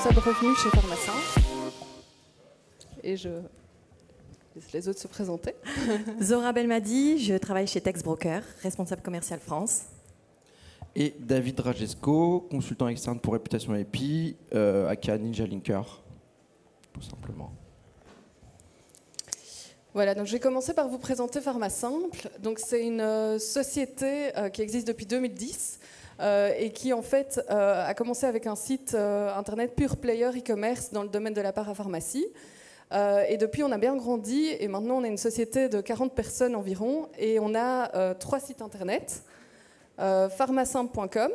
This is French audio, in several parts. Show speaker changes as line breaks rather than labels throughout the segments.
constat de revenu chez Pharmasimple. Et je laisse les autres se présenter.
Zora Belmadi, je travaille chez Tex Broker, responsable commercial France.
Et David Rajesco, consultant externe pour Réputation IP, aka Ninja Linker, tout simplement.
Voilà, donc je vais commencer par vous présenter Pharmasimple. Donc c'est une société qui existe depuis 2010 et qui en fait a commencé avec un site internet pure player e-commerce dans le domaine de la parapharmacie. Et depuis, on a bien grandi et maintenant, on est une société de 40 personnes environ et on a 3 sites internet, pharmasimple.com,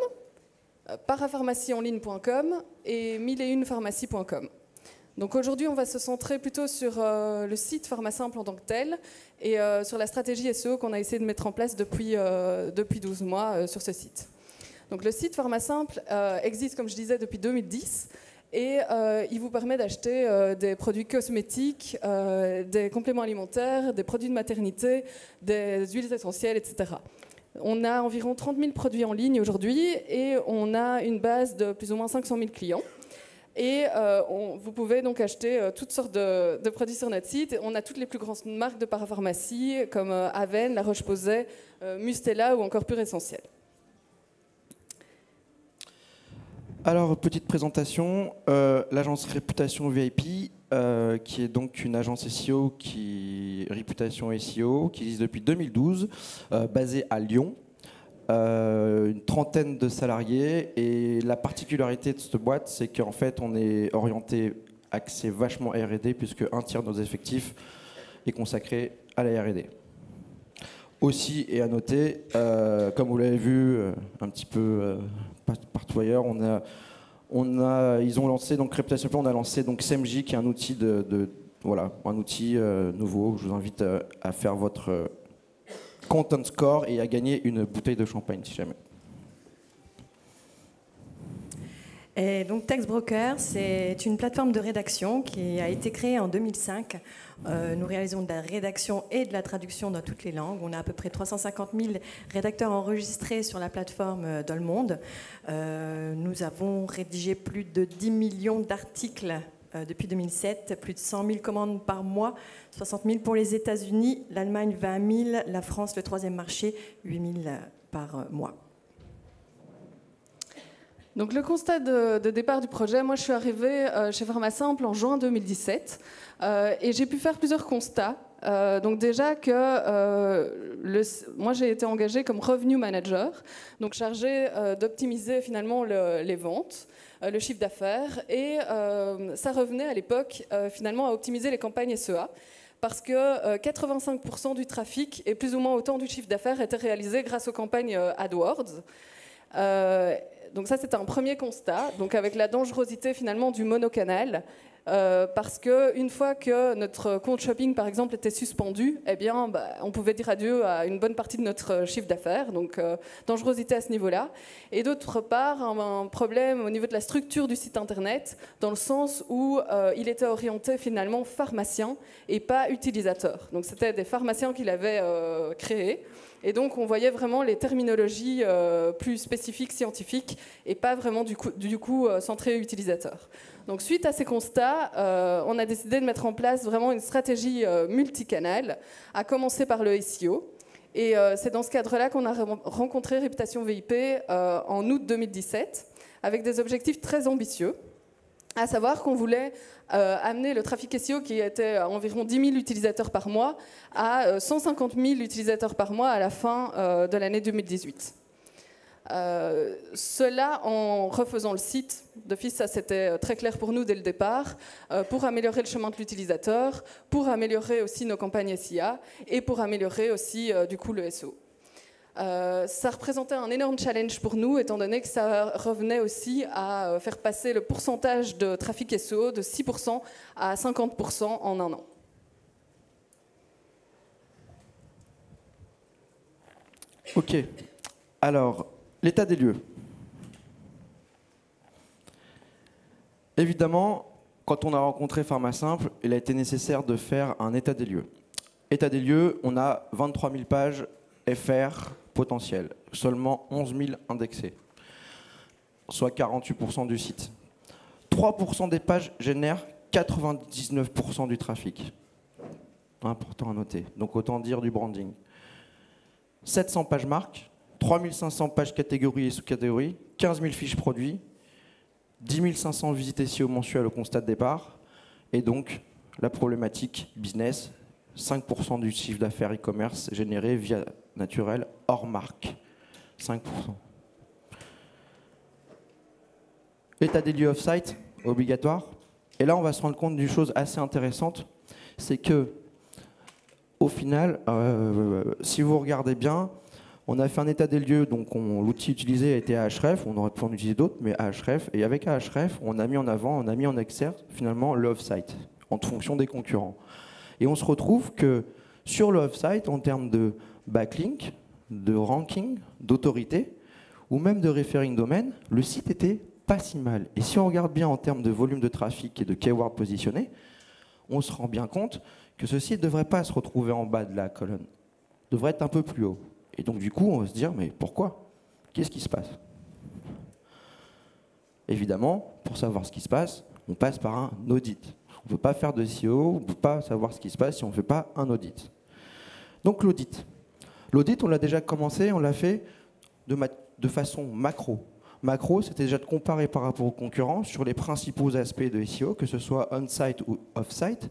parapharmacieonline.com et 1001pharmacie.com. Donc aujourd'hui, on va se centrer plutôt sur le site Pharmasimple en tant que tel et sur la stratégie SEO qu'on a essayé de mettre en place depuis 12 mois sur ce site. Donc le site Pharmasimple existe, comme je disais, depuis 2010. Et il vous permet d'acheter des produits cosmétiques, des compléments alimentaires, des produits de maternité, des huiles essentielles, etc. On a environ 30 000 produits en ligne aujourd'hui et on a une base de plus ou moins 500 000 clients. Et vous pouvez donc acheter toutes sortes de produits sur notre site. On a toutes les plus grandes marques de parapharmacie comme Aven, La Roche-Posay, Mustela ou encore Pure Essentiel.
Alors, petite présentation, l'agence Réputation VIP, qui est donc une agence SEO, Réputation SEO, qui existe depuis 2012, basée à Lyon, une trentaine de salariés. Et la particularité de cette boîte, c'est qu'en fait, on est orienté axé vachement R&D, puisque un tiers de nos effectifs est consacré à la R&D. Aussi, et à noter, comme vous l'avez vu un petit peu partout ailleurs, ils ont lancé donc Réputation, on a lancé donc SEMJ, qui est un outil un outil nouveau. Je vous invite à faire votre content score et à gagner une bouteille de champagne si jamais.
Et donc Tex Broker, c'est une plateforme de rédaction qui a été créée en 2005. Nous réalisons de la rédaction et de la traduction dans toutes les langues. On a à peu près 350 000 rédacteurs enregistrés sur la plateforme dans le monde. Nous avons rédigé plus de 10 millions d'articles depuis 2007, plus de 100 000 commandes par mois, 60 000 pour les États-Unis, l'Allemagne 20 000, la France, le troisième marché, 8 000 par mois.
Donc le constat de départ du projet, moi je suis arrivée chez Pharmasimple en juin 2017 et j'ai pu faire plusieurs constats. Donc déjà que moi j'ai été engagée comme revenue manager, donc chargée d'optimiser finalement les ventes, le chiffre d'affaires et ça revenait à l'époque finalement à optimiser les campagnes SEA. Parce que 85% du trafic et plus ou moins autant du chiffre d'affaires était réalisé grâce aux campagnes AdWords. Donc ça, c'était un premier constat, donc avec la dangerosité finalement du monocanal, parce qu'une fois que notre compte shopping, par exemple, était suspendu, eh bien, on pouvait dire adieu à une bonne partie de notre chiffre d'affaires, donc dangerosité à ce niveau-là. Et d'autre part, un problème au niveau de la structure du site internet, dans le sens où il était orienté finalement pharmacien et pas utilisateur. Donc c'était des pharmaciens qui l'avaient créé. Et donc, on voyait vraiment les terminologies plus spécifiques, scientifiques, et pas vraiment du coup centrées utilisateur. Donc, suite à ces constats, on a décidé de mettre en place vraiment une stratégie multicanale, à commencer par le SEO. Et c'est dans ce cadre-là qu'on a rencontré Réputation VIP en août 2017, avec des objectifs très ambitieux. À savoir qu'on voulait amener le trafic SEO qui était à environ 10 000 utilisateurs par mois à 150 000 utilisateurs par mois à la fin de l'année 2018. Cela en refaisant le site. D'office, ça c'était très clair pour nous dès le départ, pour améliorer le chemin de l'utilisateur, pour améliorer aussi nos campagnes SIA et pour améliorer aussi du coup le SEO. Ça représentait un énorme challenge pour nous, étant donné que ça revenait aussi à faire passer le pourcentage de trafic SEO de 6% à 50% en un an.
Ok, alors, l'état des lieux. Évidemment, quand on a rencontré Pharmasimple, il a été nécessaire de faire un état des lieux. État des lieux, on a 23 000 pages FR potentielles, seulement 11 000 indexées, soit 48% du site. 3% des pages génèrent 99% du trafic. Important à noter. Donc autant dire du branding. 700 pages marques, 3500 pages catégories et sous-catégories, 15 000 fiches produits, 10 500 visites SEO mensuelles au constat de départ, et donc la problématique business, 5% du chiffre d'affaires e-commerce généré via naturel hors marque. 5%. État des lieux off-site, obligatoire. Et là, on va se rendre compte d'une chose assez intéressante, c'est que, au final, si vous regardez bien, on a fait un état des lieux, donc l'outil utilisé a été Ahref, on aurait pu en utiliser d'autres, mais Ahref, et avec Ahref, on a mis en avant, on a mis en exergue finalement le off-site, en fonction des concurrents. Et on se retrouve que sur le off-site, en termes de backlink, de ranking, d'autorité, ou même de referring domaine, le site était pas si mal. Et si on regarde bien en termes de volume de trafic et de keyword positionné, on se rend bien compte que ce site ne devrait pas se retrouver en bas de la colonne, devrait être un peu plus haut. Et donc du coup, on va se dire, mais pourquoi? Qu'est-ce qui se passe? Évidemment, pour savoir ce qui se passe, on passe par un audit. On ne peut pas faire de SEO, on ne peut pas savoir ce qui se passe si on ne fait pas un audit. Donc l'audit. L'audit, on l'a déjà commencé, on l'a fait de façon macro. Macro, c'était déjà de comparer par rapport aux concurrents sur les principaux aspects de SEO, que ce soit on-site ou off-site,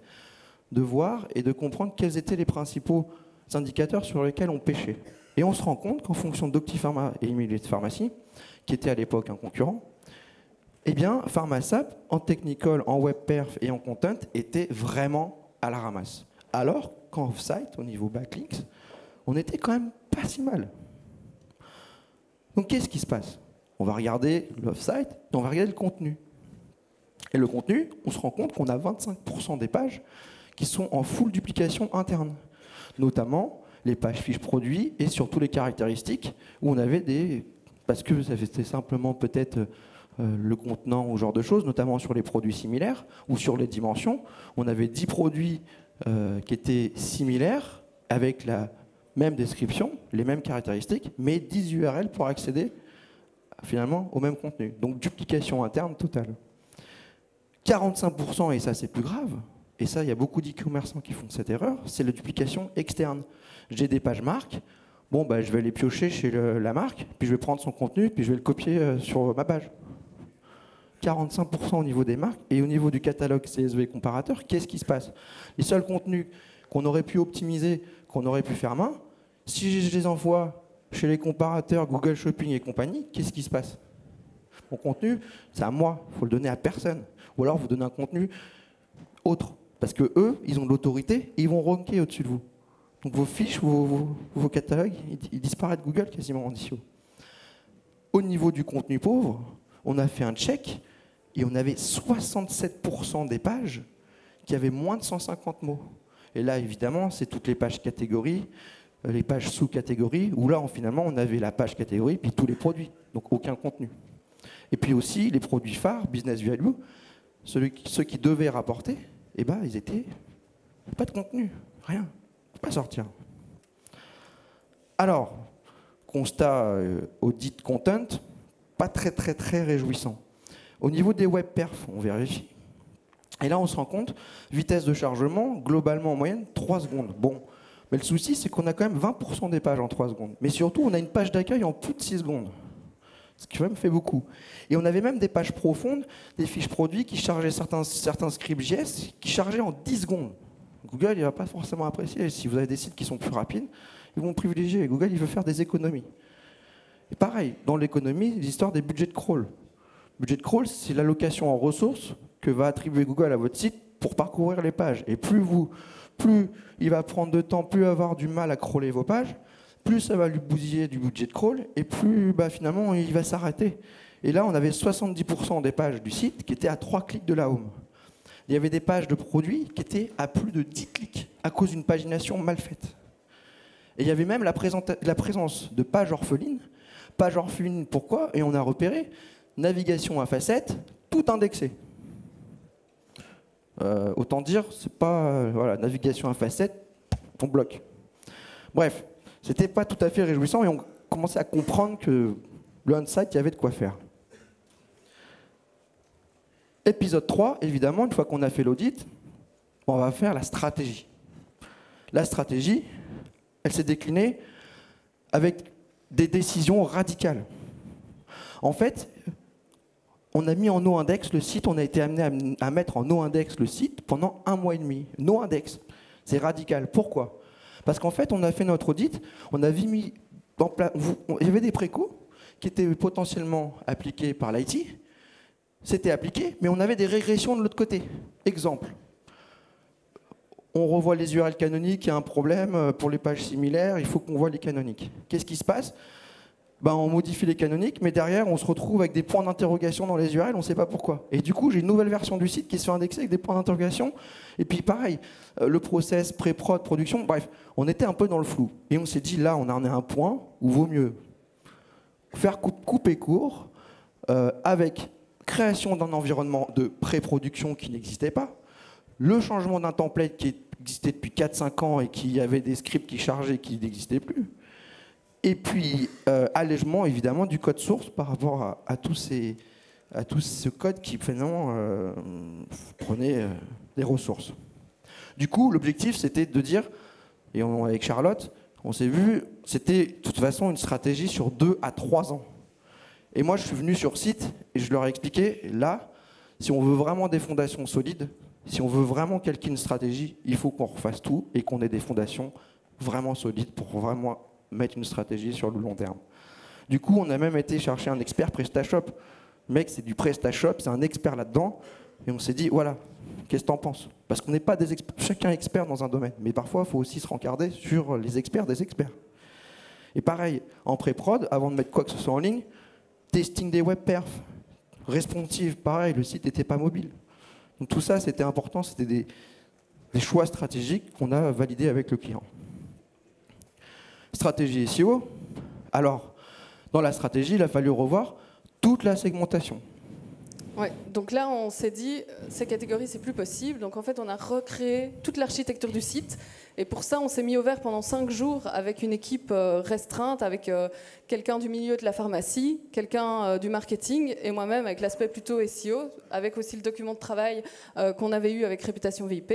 de voir et de comprendre quels étaient les principaux indicateurs sur lesquels on pêchait. Et on se rend compte qu'en fonction d'Opti-Pharma et Immediate Pharmacy, qui était à l'époque un concurrent, eh bien, Pharmasap, en technical, en web perf et en content, était vraiment à la ramasse. Alors qu'en off-site, au niveau backlinks, on était quand même pas si mal. Donc qu'est-ce qui se passe? On va regarder l'off-site et on va regarder le contenu. Et le contenu, on se rend compte qu'on a 25% des pages qui sont en full duplication interne, notamment les pages fiches produits et surtout les caractéristiques où on avait des... Parce que c'était simplement peut-être le contenant ou ce genre de choses, notamment sur les produits similaires ou sur les dimensions. On avait 10 produits qui étaient similaires avec la même description, les mêmes caractéristiques, mais 10 URL pour accéder finalement au même contenu. Donc duplication interne totale. 45%, et ça c'est plus grave, et ça il y a beaucoup d'e-commerçants qui font cette erreur, c'est la duplication externe. J'ai des pages marques, bon bah je vais les piocher chez la marque, puis je vais prendre son contenu, puis je vais le copier sur ma page. 45% au niveau des marques, et au niveau du catalogue CSV comparateur, qu'est-ce qui se passe? Les seuls contenus qu'on aurait pu optimiser, qu'on aurait pu faire main, si je les envoie chez les comparateurs Google Shopping et compagnie, qu'est-ce qui se passe? Mon contenu, c'est à moi, il faut le donner à personne. Ou alors vous donnez un contenu autre. Parce que eux, ils ont de l'autorité et ils vont ranker au-dessus de vous. Donc vos fiches, vos catalogues, ils disparaissent de Google quasiment en SEO. Au niveau du contenu pauvre, on a fait un check et on avait 67% des pages qui avaient moins de 150 mots. Et là, évidemment, c'est toutes les pages catégories, les pages sous-catégories, où là, finalement, on avait la page catégorie, puis tous les produits, donc aucun contenu. Et puis aussi, les produits phares, business value, ceux qui devaient rapporter, eh ben, ils étaient pas de contenu, rien, pas sortir. Alors, constat audit content, pas très réjouissant. Au niveau des web perfs, on vérifie. Et là, on se rend compte, vitesse de chargement, globalement en moyenne, 3 secondes. Bon, mais le souci, c'est qu'on a quand même 20% des pages en 3 secondes. Mais surtout, on a une page d'accueil en plus de 6 secondes. Ce qui quand même fait beaucoup. Et on avait même des pages profondes, des fiches produits qui chargeaient certains scripts JS, qui chargeaient en 10 secondes. Google, il ne va pas forcément apprécier. Si vous avez des sites qui sont plus rapides, ils vont privilégier. Google, il veut faire des économies. Et pareil, dans l'économie, l'histoire des budgets de crawl. Budget de crawl, c'est l'allocation en ressources que va attribuer Google à votre site pour parcourir les pages. Et plus il va prendre de temps, plus il va avoir du mal à crawler vos pages, plus ça va lui bousiller du budget de crawl, et plus finalement il va s'arrêter. Et là, on avait 70% des pages du site qui étaient à 3 clics de la home. Il y avait des pages de produits qui étaient à plus de 10 clics à cause d'une pagination mal faite. Et il y avait même la présence de pages orphelines. Pages orphelines, pourquoi? Et on a repéré navigation à facettes, tout indexé. Autant dire, c'est pas voilà, navigation à facettes, on bloque. Bref, c'était pas tout à fait réjouissant et on commençait à comprendre que le on-site, il y avait de quoi faire. Épisode 3, évidemment, une fois qu'on a fait l'audit, on va faire la stratégie. La stratégie, elle s'est déclinée avec des décisions radicales. En fait, on a mis en no-index le site, on a été amené à mettre en no-index le site pendant 1 mois et demi. No-index, c'est radical. Pourquoi? Parce qu'en fait, on a fait notre audit, on avait mis en place, il y avait des précaux qui étaient potentiellement appliqués par l'IT, c'était appliqué, mais on avait des régressions de l'autre côté. Exemple, on revoit les URL canoniques, il y a un problème pour les pages similaires, il faut qu'on voit les canoniques. Qu'est-ce qui se passe? On modifie les canoniques, mais derrière, on se retrouve avec des points d'interrogation dans les URL, on ne sait pas pourquoi. Et du coup, j'ai une nouvelle version du site qui se fait indexer avec des points d'interrogation. Et puis pareil, le process, pré-prod, production, bref, on était un peu dans le flou. Et on s'est dit, là, on en est à un point où vaut mieux faire couper court avec création d'un environnement de pré-production qui n'existait pas, le changement d'un template qui existait depuis 4-5 ans et qui avait des scripts qui chargeaient qui n'existaient plus, et puis allègement évidemment du code source par rapport à tout ce code qui finalement prenait des ressources. Du coup, l'objectif c'était de dire, et avec Charlotte, on s'est vu, c'était de toute façon une stratégie sur 2 à 3 ans. Et moi, je suis venu sur site et je leur ai expliqué, là, si on veut vraiment des fondations solides, si on veut vraiment calquer une stratégie, il faut qu'on refasse tout et qu'on ait des fondations vraiment solides pour vraiment mettre une stratégie sur le long terme. Du coup, on a même été chercher un expert PrestaShop. Le mec, c'est du PrestaShop, c'est un expert là-dedans. Et on s'est dit, voilà, qu'est-ce que t'en penses? Parce qu'on n'est pas chacun expert dans un domaine. Mais parfois, il faut aussi se rencarder sur les experts des experts. Et pareil, en pré-prod, avant de mettre quoi que ce soit en ligne, testing des web perfs, responsive, pareil, le site n'était pas mobile. Donc tout ça, c'était important, c'était des choix stratégiques qu'on a validés avec le client. Stratégie SEO. Alors, dans la stratégie, il a fallu revoir toute la segmentation.
Ouais, donc là, on s'est dit, ces catégories, c'est plus possible. Donc en fait, on a recréé toute l'architecture du site. Et pour ça, on s'est mis au vert pendant 5 jours avec une équipe restreinte, avec quelqu'un du milieu de la pharmacie, quelqu'un du marketing, et moi-même avec l'aspect plutôt SEO, avec aussi le document de travail qu'on avait eu avec Réputation VIP.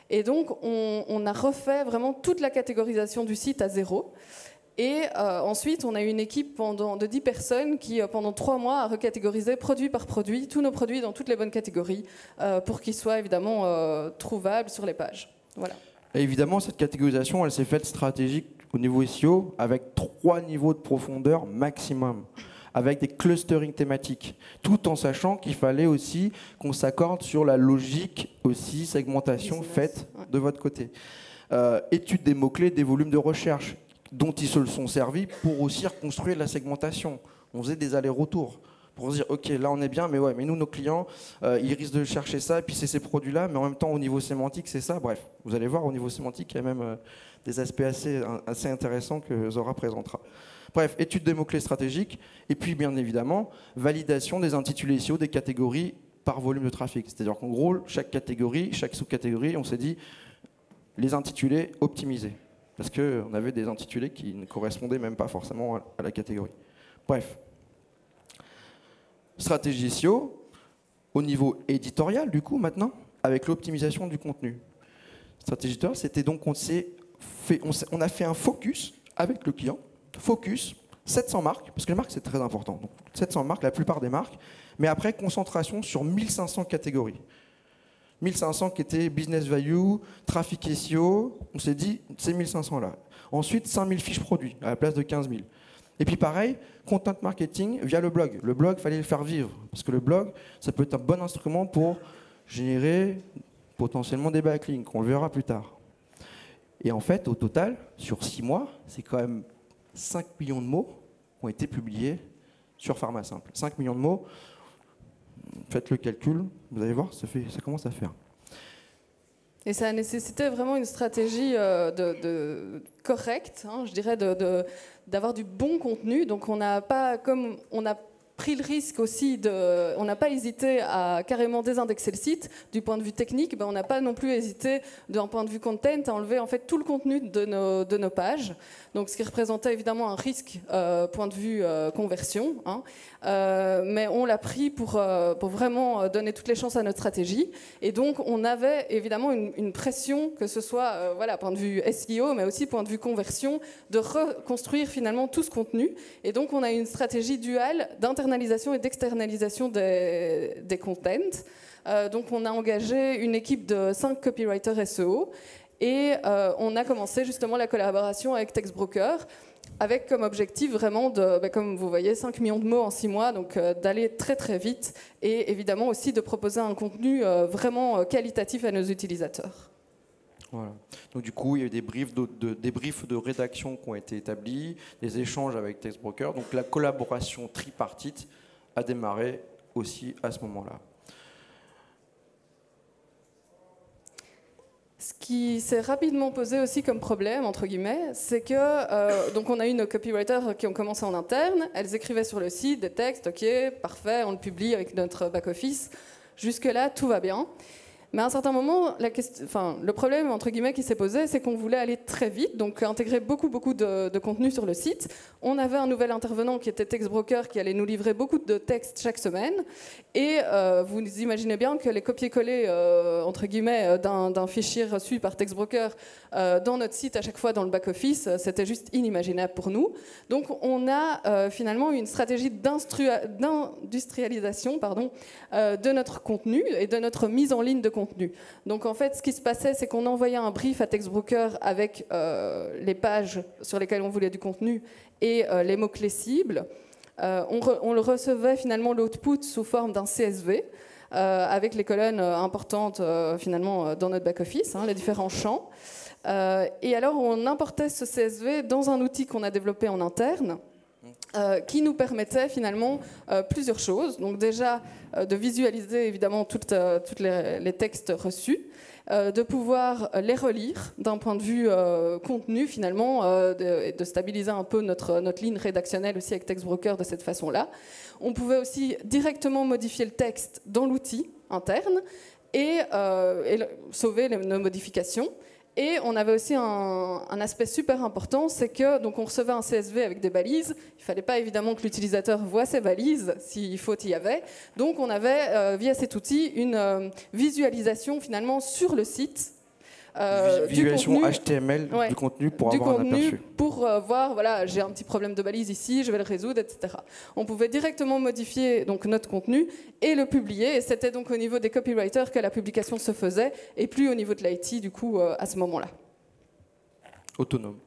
Et donc, on a refait vraiment toute la catégorisation du site à zéro. Et ensuite, on a eu une équipe de 10 personnes qui, pendant 3 mois, a recatégorisé produit par produit, tous nos produits dans toutes les bonnes catégories, pour qu'ils soient évidemment trouvables sur les pages. Voilà.
Et évidemment, cette catégorisation, elle s'est faite stratégique au niveau SEO, avec 3 niveaux de profondeur maximum, avec des clustering thématiques, tout en sachant qu'il fallait aussi qu'on s'accorde sur la logique aussi segmentation faite de votre côté. Étude des mots-clés, des volumes de recherche, dont ils se sont servis pour aussi reconstruire la segmentation. On faisait des allers-retours pour se dire, ok, là on est bien, mais ouais, mais nous, nos clients, ils risquent de chercher ça, et puis c'est ces produits-là, mais en même temps, au niveau sémantique, c'est ça. Bref, vous allez voir, au niveau sémantique, il y a même des aspects assez intéressants que Zora présentera. Bref, étude des mots-clés stratégiques, et puis bien évidemment, validation des intitulés SEO des catégories par volume de trafic. C'est-à-dire qu'en gros, chaque catégorie, chaque sous-catégorie, on s'est dit, les intitulés optimisés. Parce qu'on avait des intitulés qui ne correspondaient même pas forcément à la catégorie. Bref. Stratégie SEO, au niveau éditorial, du coup, maintenant, avec l'optimisation du contenu. Stratégie éditoriale, c'était donc on a fait un focus avec le client, focus, 700 marques, parce que les marques, c'est très important. Donc, 700 marques, la plupart des marques, mais après, concentration sur 1500 catégories. 1500 qui étaient business value, trafic SEO, on s'est dit, c'est 1500 là. Ensuite, 5000 fiches produits à la place de 15 000. Et puis pareil, content marketing via le blog. Le blog, il fallait le faire vivre, parce que le blog, ça peut être un bon instrument pour générer potentiellement des backlinks, on le verra plus tard. Et en fait, au total, sur 6 mois, c'est quand même 5 millions de mots qui ont été publiés sur PharmaSimple. 5 millions de mots. Faites le calcul, vous allez voir, ça commence à faire.
Et ça a nécessité vraiment une stratégie correcte, hein, je dirais, d'avoir du bon contenu. Donc on n'a pas, comme on a pris le risque aussi on n'a pas hésité à carrément désindexer le site. Du point de vue technique, on n'a pas non plus hésité, d'un point de vue content, à enlever en fait tout le contenu de nos pages. Donc, ce qui représentait évidemment un risque point de vue conversion, hein. Mais on l'a pris pour vraiment donner toutes les chances à notre stratégie. Et donc, on avait évidemment une pression, que ce soit voilà, point de vue SEO, mais aussi point de vue conversion, de reconstruire finalement tout ce contenu. Et donc, on a une stratégie duale d'internalisation et d'externalisation des contents. Donc, on a engagé une équipe de 5 copywriters SEO et on a commencé justement la collaboration avec Textbroker, avec comme objectif vraiment, comme vous voyez, 5 millions de mots en 6 mois, donc d'aller très très vite et évidemment aussi de proposer un contenu vraiment qualitatif à nos utilisateurs.
Voilà. Donc du coup, il y a eu des briefs de rédaction qui ont été établis, des échanges avec Textbroker. Donc la collaboration tripartite a démarré aussi à ce moment-là.
Ce qui s'est rapidement posé aussi comme problème, entre guillemets, c'est que donc on a eu nos copywriters qui ont commencé en interne, elles écrivaient sur le site des textes, ok, parfait, on le publie avec notre back-office, jusque-là, tout va bien. Mais à un certain moment, le problème, entre guillemets, qui s'est posé, c'est qu'on voulait aller très vite, donc intégrer beaucoup de contenu sur le site. On avait un nouvel intervenant qui était Textbroker, qui allait nous livrer beaucoup de textes chaque semaine. Et vous imaginez bien que les copier-coller, entre guillemets, d'un fichier reçu par Textbroker dans notre site, à chaque fois dans le back-office, c'était juste inimaginable pour nous. Donc on a finalement une stratégie d'industrialisation de notre contenu et de notre mise en ligne de contenu. Donc en fait, ce qui se passait, c'est qu'on envoyait un brief à Textbroker avec les pages sur lesquelles on voulait du contenu et les mots-clés cibles. On le recevait finalement l'output sous forme d'un CSV avec les colonnes importantes finalement dans notre back-office, hein, les différents champs. Et alors on importait ce CSV dans un outil qu'on a développé en interne, qui nous permettait finalement plusieurs choses. Donc déjà de visualiser évidemment toutes les textes reçus, de pouvoir les relire d'un point de vue contenu finalement, de stabiliser un peu notre ligne rédactionnelle aussi avec Textbroker de cette façon-là. On pouvait aussi directement modifier le texte dans l'outil interne et sauver nos modifications. Et on avait aussi un aspect super important, c'est que donc on recevait un CSV avec des balises. Il ne fallait pas évidemment que l'utilisateur voit ces balises, s'il faute y avait. Donc on avait, via cet outil, une visualisation finalement sur le site.
Visualisation
du contenu,
HTML du contenu pour avoir un aperçu.
Pour voir, voilà, j'ai un petit problème de balise ici, je vais le résoudre, etc. On pouvait directement modifier donc, notre contenu et le publier. Et c'était donc au niveau des copywriters que la publication se faisait et plus au niveau de l'IT, du coup, à ce moment-là.
Autonome.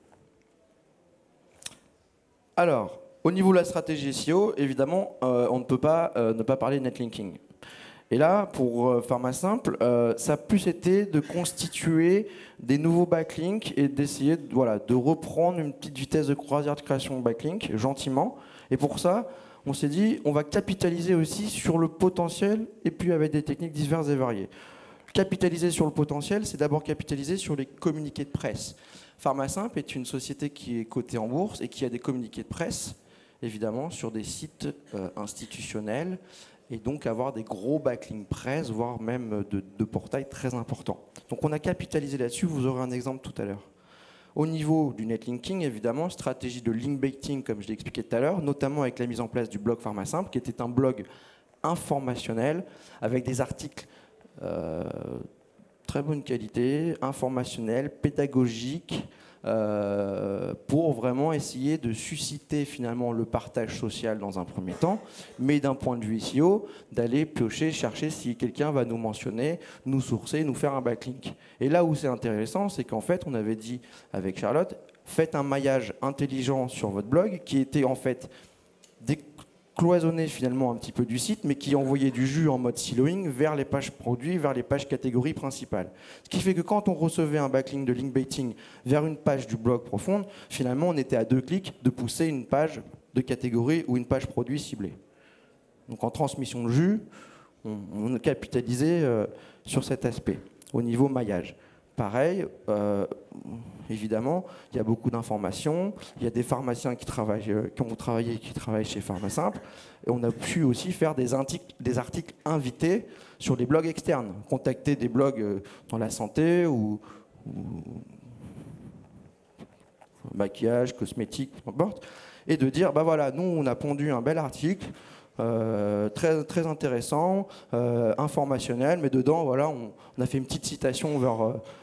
Alors, au niveau de la stratégie SEO, évidemment, on ne peut pas ne pas parler de netlinking. Et là, pour faire ma simple, ça a plus été de constituer des nouveaux backlinks et d'essayer de reprendre une petite vitesse de croisière de création de backlinks, gentiment. Et pour ça, on s'est dit, on va capitaliser aussi sur le potentiel et puis avec des techniques diverses et variées. Capitaliser sur le potentiel, c'est d'abord capitaliser sur les communiqués de presse. Pharmasimple est une société qui est cotée en bourse et qui a des communiqués de presse, évidemment, sur des sites institutionnels, et donc avoir des gros backlinks presse, voire même de portails très importants. Donc on a capitalisé là-dessus, vous aurez un exemple tout à l'heure. Au niveau du netlinking, évidemment, stratégie de link baiting, comme je l'ai expliqué tout à l'heure, notamment avec la mise en place du blog Pharmasimple, qui était un blog informationnel, avec des articles très bonne qualité, informationnels, pédagogiques, pour vraiment essayer de susciter finalement le partage social dans un premier temps, mais d'un point de vue SEO, d'aller piocher, chercher si quelqu'un va nous mentionner, nous sourcer, nous faire un backlink. Et là où c'est intéressant, c'est qu'en fait, on avait dit avec Charlotte, faites un maillage intelligent sur votre blog qui était en fait cloisonné finalement un petit peu du site, mais qui envoyait du jus en mode siloing vers les pages produits, vers les pages catégories principales. Ce qui fait que quand on recevait un backlink de link baiting vers une page du blog profonde, finalement on était à 2 clics de pousser une page de catégorie ou une page produit ciblée. Donc en transmission de jus, on capitalisait sur cet aspect au niveau maillage. pareil, évidemment, il y a beaucoup d'informations. Il y a des pharmaciens qui ont travaillé et qui travaillent chez Pharmasimple. Et on a pu aussi faire des articles invités sur des blogs externes, contacter des blogs dans la santé ou maquillage, cosmétique, peu importe, et de dire, bah voilà, nous, on a pondu un bel article, très, très intéressant, informationnel, mais dedans, voilà, on a fait une petite citation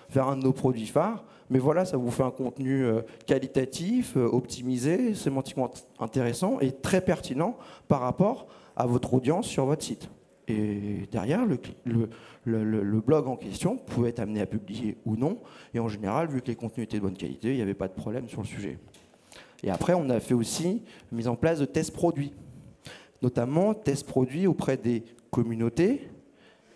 vers un de nos produits phares. Mais voilà, ça vous fait un contenu qualitatif, optimisé, sémantiquement intéressant et très pertinent par rapport à votre audience sur votre site. Et derrière, le blog en question pouvait être amené à publier ou non. Et en général, vu que les contenus étaient de bonne qualité, il n'y avait pas de problème sur le sujet. Et après, on a fait aussi la mise en place de tests produits. Notamment tests produits auprès des communautés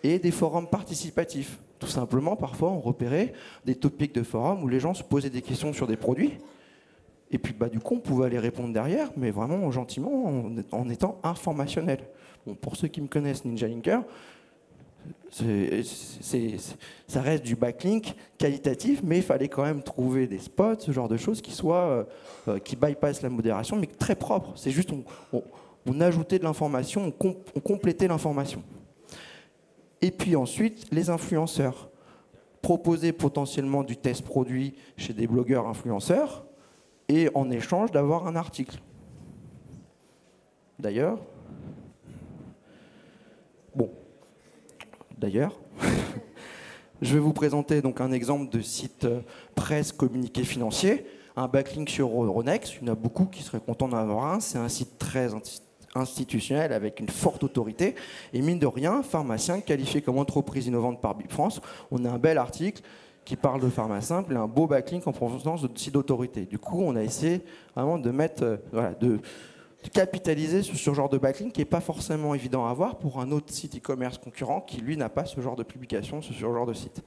et des forums participatifs. Tout simplement, parfois, on repérait des topics de forums où les gens se posaient des questions sur des produits. Et puis, du coup, on pouvait aller répondre derrière, mais vraiment gentiment, en étant informationnel. Bon, pour ceux qui me connaissent, Ninja Linker, ça reste du backlink qualitatif, mais il fallait quand même trouver des spots, ce genre de choses qui bypassent la modération, mais très propres. C'est juste, on ajoutait de l'information, on complétait l'information. Et puis ensuite, les influenceurs. Proposer potentiellement du test produit chez des blogueurs influenceurs et en échange d'avoir un article. D'ailleurs, je vais vous présenter donc un exemple de site presse communiqué financier, un backlink sur Euronext. Il y en a beaucoup qui seraient contents d'en avoir un. C'est un site très institutionnel avec une forte autorité. Et mine de rien, pharmacien qualifié comme entreprise innovante par Bip France. On a un bel article qui parle de Pharmasimple et un beau backlink en provenance de site d'autorité. Du coup, on a essayé vraiment de mettre, de capitaliser sur ce genre de backlink qui n'est pas forcément évident à avoir pour un autre site e-commerce concurrent qui, lui, n'a pas ce genre de publication sur ce genre de site.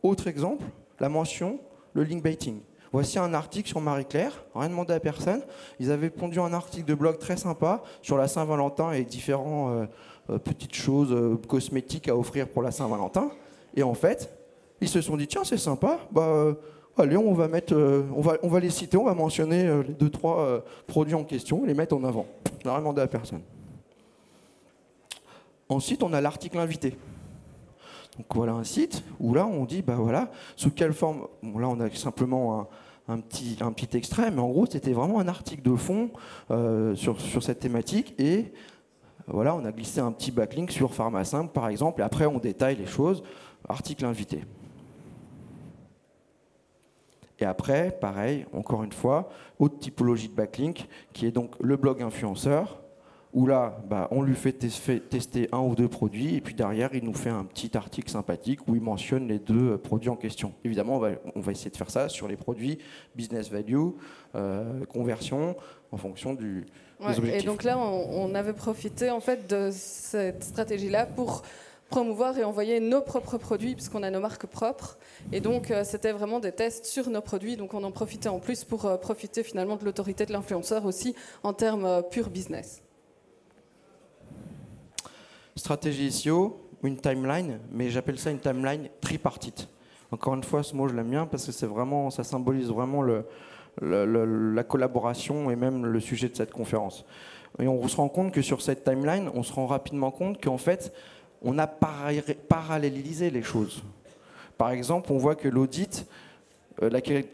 Autre exemple, la mention, le link baiting. Voici un article sur Marie-Claire, rien demandé à personne. Ils avaient pondu un article de blog très sympa sur la Saint-Valentin et différentes petites choses cosmétiques à offrir pour la Saint-Valentin. Et en fait, ils se sont dit, tiens, c'est sympa, allez, on va les citer, on va mentionner les 2-3 produits en question et les mettre en avant. On n'a rien demandé à personne. Ensuite, on a l'article invité. Donc voilà un site où là, on dit, sous quelle forme. Bon, là, on a simplement un petit extrait, mais en gros, c'était vraiment un article de fond sur cette thématique. Et voilà, on a glissé un petit backlink sur Pharmasimple, par exemple, et après, on détaille les choses. Article invité. Et après, pareil, encore une fois, autre typologie de backlink, qui est donc le blog influenceur, où là, on lui fait tester un ou deux produits, et puis derrière, il nous fait un petit article sympathique où il mentionne les 2 produits en question. Évidemment, on va essayer de faire ça sur les produits business value, conversion, en fonction des objectifs.
Et donc là, on avait profité en fait de cette stratégie-là pour promouvoir et envoyer nos propres produits, puisqu'on a nos marques propres. Et donc, c'était vraiment des tests sur nos produits. Donc, on en profitait en plus pour profiter finalement de l'autorité de l'influenceur aussi en termes pur business.
Stratégie SEO, une timeline, mais j'appelle ça une timeline tripartite. Encore une fois, ce mot, je l'aime bien parce que ça symbolise vraiment la collaboration et même le sujet de cette conférence. Et on se rend compte que sur cette timeline, on se rend rapidement compte qu'en fait, on a parallélisé les choses. Par exemple, on voit que l'audit,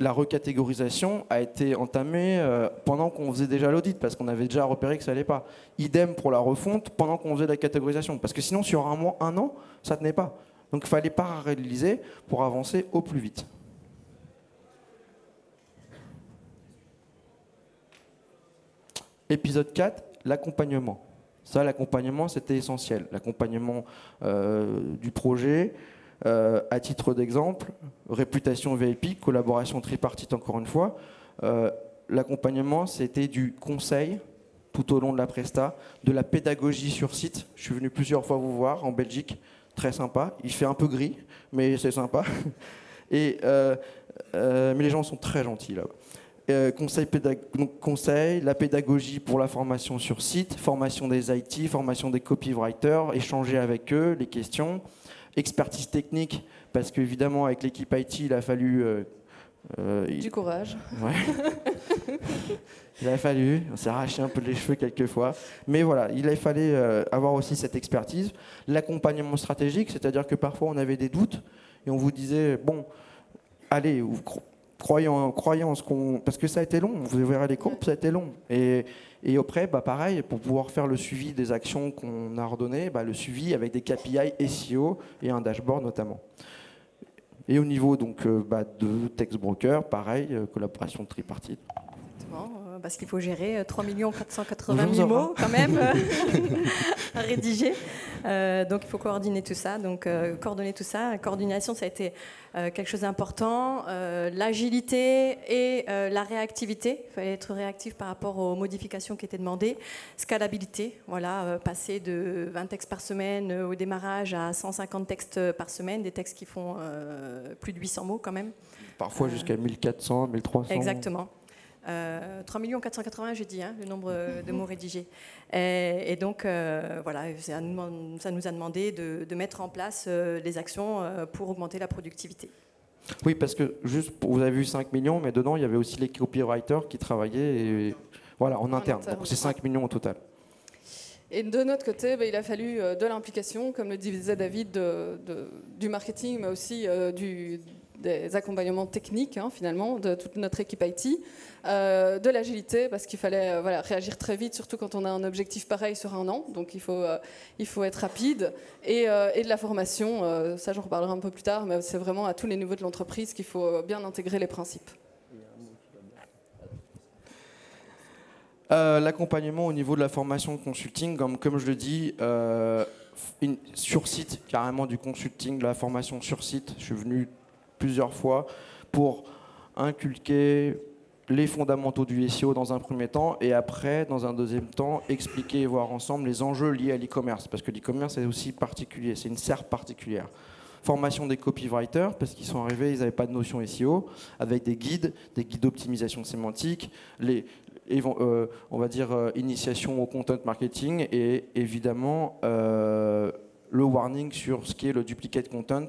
la recatégorisation a été entamée pendant qu'on faisait déjà l'audit, parce qu'on avait déjà repéré que ça n'allait pas. Idem pour la refonte pendant qu'on faisait la catégorisation, parce que sinon, sur un an, ça ne tenait pas. Donc il fallait paralléliser pour avancer au plus vite. Épisode 4, l'accompagnement. Ça, l'accompagnement, c'était essentiel. L'accompagnement du projet, à titre d'exemple, réputation VIP, collaboration tripartite encore une fois. L'accompagnement, c'était du conseil tout au long de la presta, de la pédagogie sur site. Je suis venu plusieurs fois vous voir en Belgique, très sympa. Il fait un peu gris, mais c'est sympa. Mais les gens sont très gentils là-bas. Conseil, la pédagogie pour la formation sur site, formation des IT, formation des copywriters, échanger avec eux, les questions, expertise technique parce qu'évidemment, avec l'équipe IT, il a fallu...
du courage.
Ouais. Il a fallu, on s'est arraché un peu les cheveux quelquefois, mais voilà, il a fallu avoir aussi cette expertise, l'accompagnement stratégique, c'est-à-dire que parfois on avait des doutes et on vous disait, bon, allez, croyez en ce qu'on... Parce que ça a été long, vous verrez les courbes, ça a été long. Et après, pareil, pour pouvoir faire le suivi des actions qu'on a ordonnées, le suivi avec des KPI SEO et un dashboard notamment. Et au niveau donc, de Text Broker, pareil, collaboration tripartite.
Parce qu'il faut gérer 3 480 000 mots quand même à rédiger. Donc il faut coordonner tout ça. La coordination, ça a été quelque chose d'important. L'agilité et la réactivité. Il fallait être réactif par rapport aux modifications qui étaient demandées. Scalabilité, voilà, passer de 20 textes par semaine au démarrage à 150 textes par semaine, des textes qui font plus de 800 mots quand même.
Parfois jusqu'à 1400, 1300.
Exactement. 3 480 000, j'ai dit, le nombre de mots rédigés. Et donc, voilà, ça nous a demandé de mettre en place les actions pour augmenter la productivité.
Oui, parce que vous avez vu 5 millions, mais dedans, il y avait aussi les copywriters qui travaillaient voilà, en interne. Donc, c'est 5 millions au total.
Et de notre côté, il a fallu de l'implication, comme le disait David, du marketing, mais aussi des accompagnements techniques, finalement, de toute notre équipe IT, de l'agilité, parce qu'il fallait réagir très vite, surtout quand on a un objectif pareil sur un an, donc il faut être rapide, et de la formation, ça j'en reparlerai un peu plus tard, mais c'est vraiment à tous les niveaux de l'entreprise qu'il faut bien intégrer les principes.
L'accompagnement au niveau de la formation consulting, comme je le dis, sur site, carrément du consulting, de la formation sur site. Je suis venu plusieurs fois pour inculquer les fondamentaux du SEO dans un premier temps et après, dans un deuxième temps, expliquer et voir ensemble les enjeux liés à l'e-commerce, parce que l'e-commerce est aussi particulier, c'est une serre particulière. Formation des copywriters, parce qu'ils sont arrivés, ils n'avaient pas de notion SEO, avec des guides d'optimisation sémantique, on va dire initiation au content marketing et évidemment le warning sur ce qui est le duplicate content,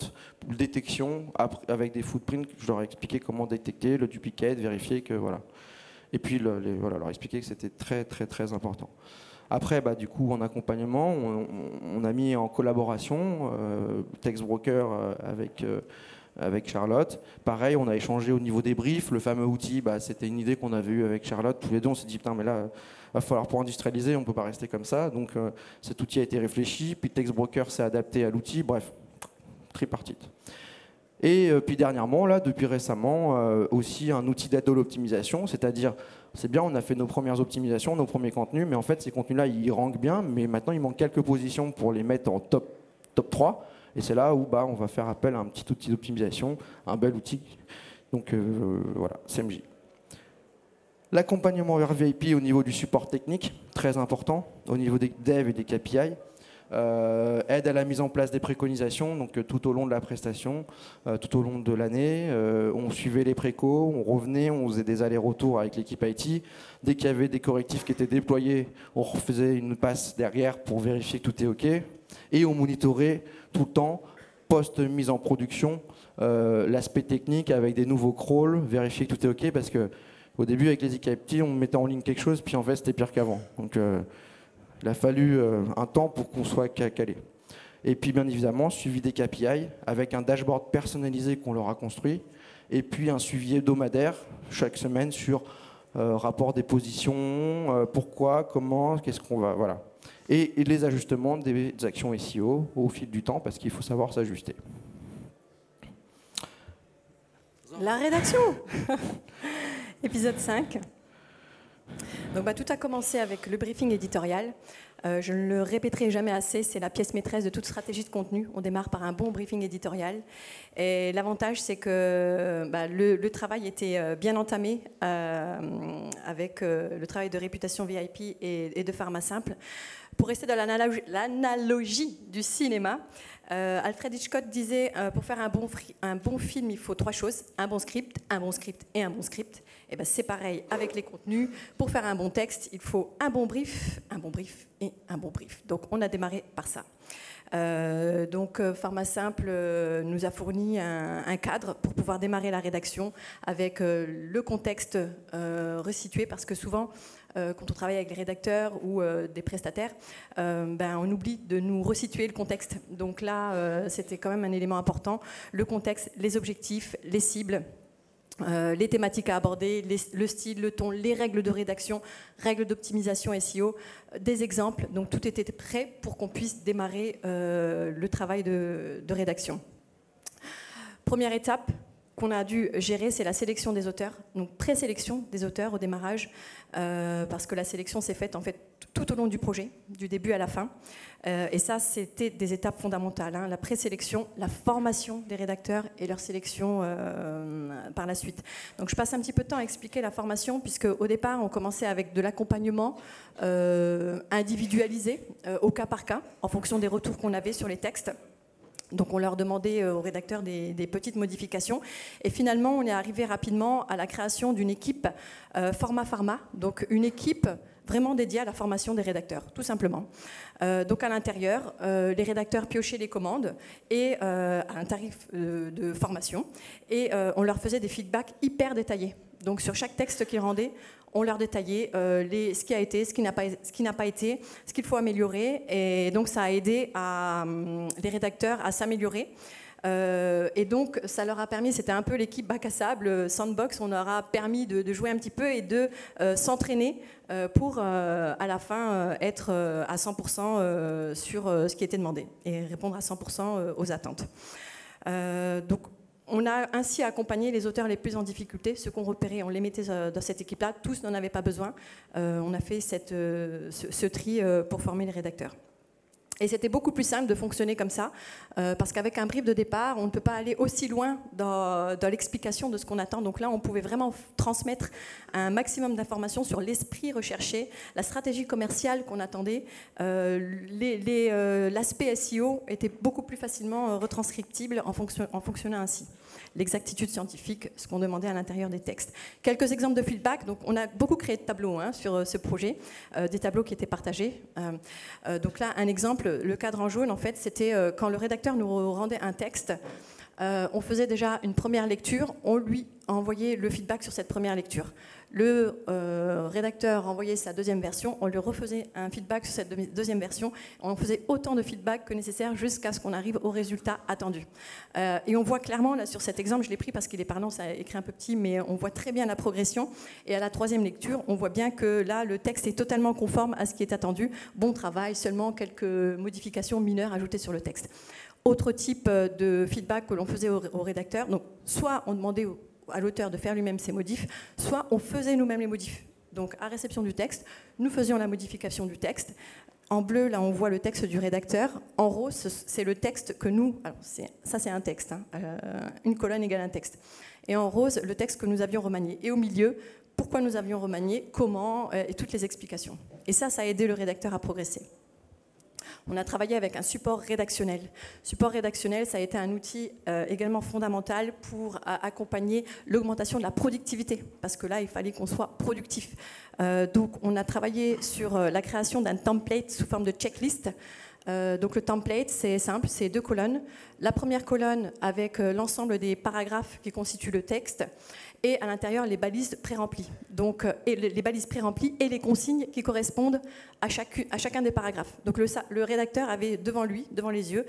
détection avec des footprints. Je leur ai expliqué comment détecter le duplicate, vérifier que voilà. Et puis leur expliquer que c'était très très très important. Après, du coup, en accompagnement, on a mis en collaboration Text Broker avec Charlotte. Pareil, on a échangé au niveau des briefs. Le fameux outil, c'était une idée qu'on avait eue avec Charlotte. Tous les deux, on s'est dit, putain, mais là, va falloir pour industrialiser, on ne peut pas rester comme ça. Donc, cet outil a été réfléchi. Puis Text Broker s'est adapté à l'outil. Bref, tripartite. Et puis dernièrement, là, depuis récemment, aussi un outil d'aide à l'optimisation, c'est-à-dire, c'est bien, on a fait nos premières optimisations, nos premiers contenus, mais en fait, ces contenus-là, ils rankent bien, mais maintenant, il manque quelques positions pour les mettre en top 3. Et c'est là où on va faire appel à un petit outil d'optimisation, un bel outil. Donc voilà, CMJ. L'accompagnement vers VIP au niveau du support technique, très important, au niveau des devs et des KPI. Aide à la mise en place des préconisations, donc tout au long de la prestation, tout au long de l'année. On suivait les précos, on revenait, on faisait des allers-retours avec l'équipe IT. Dès qu'il y avait des correctifs qui étaient déployés, on refaisait une passe derrière pour vérifier que tout est OK. Et on monitorait tout le temps, post-mise en production, l'aspect technique avec des nouveaux crawls, vérifier que tout est OK, parce qu'au début, avec les équipes, on mettait en ligne quelque chose, puis en fait, c'était pire qu'avant. Donc, il a fallu un temps pour qu'on soit calé. Et puis, bien évidemment, suivi des KPI, avec un dashboard personnalisé qu'on leur a construit, et puis un suivi hebdomadaire, chaque semaine, sur rapport des positions, pourquoi, comment, qu'est-ce qu'on va... Voilà. Et les ajustements des actions SEO au fil du temps, parce qu'il faut savoir s'ajuster.
La rédaction. Épisode 5. Donc, tout a commencé avec le briefing éditorial. Je ne le répéterai jamais assez, c'est la pièce maîtresse de toute stratégie de contenu. On démarre par un bon briefing éditorial. Et l'avantage, c'est que le travail était bien entamé avec le travail de réputation VIP et de Pharma Simple. Pour rester dans l'analogie du cinéma, Alfred Hitchcock disait pour faire un bon film, il faut 3 choses, un bon script et un bon script. Et ben c'est pareil avec les contenus. Pour faire un bon texte, il faut un bon brief et un bon brief. Donc on a démarré par ça. Pharmasimple nous a fourni un cadre pour pouvoir démarrer la rédaction avec le contexte resitué, parce que souvent quand on travaille avec les rédacteurs ou des prestataires, on oublie de nous resituer le contexte. Donc là, c'était quand même un élément important. Le contexte, les objectifs, les cibles, les thématiques à aborder, le style, le ton, les règles de rédaction, règles d'optimisation SEO, des exemples. Donc tout était prêt pour qu'on puisse démarrer le travail de rédaction. Première étape qu'on a dû gérer, c'est la sélection des auteurs. Donc présélection des auteurs au démarrage, parce que la sélection s'est faite en fait tout au long du projet, du début à la fin. Et ça, c'était des étapes fondamentales, hein. La présélection, la formation des rédacteurs et leur sélection par la suite. Donc je passe un petit peu de temps à expliquer la formation, puisque au départ, on commençait avec de l'accompagnement individualisé, au cas par cas, en fonction des retours qu'on avait sur les textes. Donc on leur demandait aux rédacteurs des petites modifications. Et finalement, on est arrivé rapidement à la création d'une équipe format pharma, donc une équipe vraiment dédiée à la formation des rédacteurs, tout simplement. Donc à l'intérieur, les rédacteurs piochaient les commandes et à un tarif de formation, et on leur faisait des feedbacks hyper détaillés. Donc sur chaque texte qu'ils rendaient, on leur détaillait ce qui a été, ce qui n'a pas été, ce qu'il faut améliorer. Et donc ça a aidé les rédacteurs à s'améliorer. Et donc ça leur a permis, c'était un peu l'équipe bac à sable, sandbox, on leur a permis de jouer un petit peu et de s'entraîner pour à la fin être à 100% sur ce qui était demandé et répondre à 100% aux attentes. Donc on a ainsi accompagné les auteurs les plus en difficulté, ceux qu'on repérait, on les mettait dans cette équipe-là, tous n'en avaient pas besoin. On a fait ce tri pour former les rédacteurs. Et c'était beaucoup plus simple de fonctionner comme ça, parce qu'avec un brief de départ, on ne peut pas aller aussi loin dans l'explication de ce qu'on attend. Donc là, on pouvait vraiment transmettre un maximum d'informations sur l'esprit recherché, la stratégie commerciale qu'on attendait. L'aspect SEO était beaucoup plus facilement retranscriptible en fonctionnant ainsi. L'exactitude scientifique, ce qu'on demandait à l'intérieur des textes. Quelques exemples de feedback. Donc, on a beaucoup créé de tableaux sur ce projet, des tableaux qui étaient partagés. Donc là, un exemple, le cadre en jaune, en fait, c'était quand le rédacteur nous rendait un texte, on faisait déjà une première lecture, on lui envoyait le feedback sur cette première lecture. Le rédacteur envoyait sa deuxième version, on lui refaisait un feedback sur cette deuxième version, on faisait autant de feedback que nécessaire jusqu'à ce qu'on arrive au résultat attendu. Et on voit clairement, là sur cet exemple, je l'ai pris parce qu'il est parlant, ça a écrit un peu petit, mais on voit très bien la progression. Et à la troisième lecture, on voit bien que là, le texte est totalement conforme à ce qui est attendu. Bon travail, seulement quelques modifications mineures ajoutées sur le texte. Autre type de feedback que l'on faisait au rédacteur, donc soit on demandait à l'auteur de faire lui-même ses modifs, soit on faisait nous-mêmes les modifs. Donc à réception du texte, nous faisions la modification du texte. En bleu, là, on voit le texte du rédacteur. En rose, c'est le texte que nous... Alors, ça, c'est un texte. Hein, une colonne égale un texte. Et en rose, le texte que nous avions remanié. Et au milieu, pourquoi nous avions remanié, comment, et toutes les explications. Et ça a aidé le rédacteur à progresser. On a travaillé avec un support rédactionnel. Support rédactionnel, ça a été un outil également fondamental pour accompagner l'augmentation de la productivité, parce que là, il fallait qu'on soit productif. Donc, on a travaillé sur la création d'un template sous forme de checklist. Donc, le template, c'est simple, c'est 2 colonnes. La première colonne avec l'ensemble des paragraphes qui constituent le texte, et à l'intérieur les balises pré-remplies. Donc les balises pré-remplies et les consignes qui correspondent à chacun des paragraphes. Donc le rédacteur avait devant lui, devant les yeux,